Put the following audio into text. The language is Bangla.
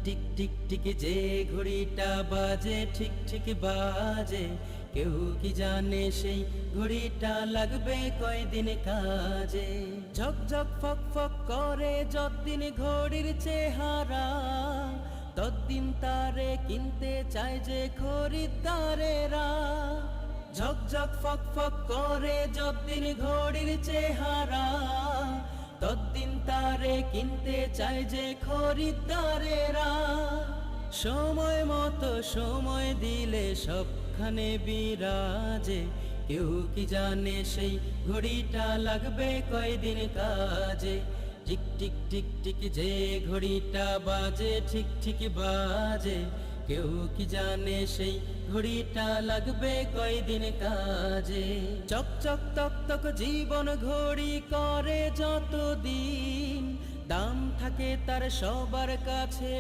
টিক টিক টিক যে ঘড়িটা বাজে ঠিক ঠিক বাজে, কেউ কি জানে সেই ঘড়িটা লাগবে কয়দিন কাজে। ঝক ঝক ফক ফক করে যতদিন ঘড়ির চেহারা, ততদিন তারে কিনতে চায় যে খরিদ্দারেরা। ঝক ঝক ফক ফক করে যতদিন ঘড়ির চেহারা, ততদিন তারে কিনতে চায় যে খরিদ্দারেরা। সময় মতো সময় দিলে সবখানে বিরাজে, কেউ কি জানে সেই ঘড়িটা লাগবে কয়দিন কাজে। টিক টিক টিক টিক যে ঘড়িটা বাজে ঠিক ঠিক বাজে, কেউ কি জানে সেই ঘড়িটা লাগবে কয়দিন কাজে। চক চক তক তক জীবন ঘড়ি করে যতদিন, দাম থাকে তার সবার কাছে।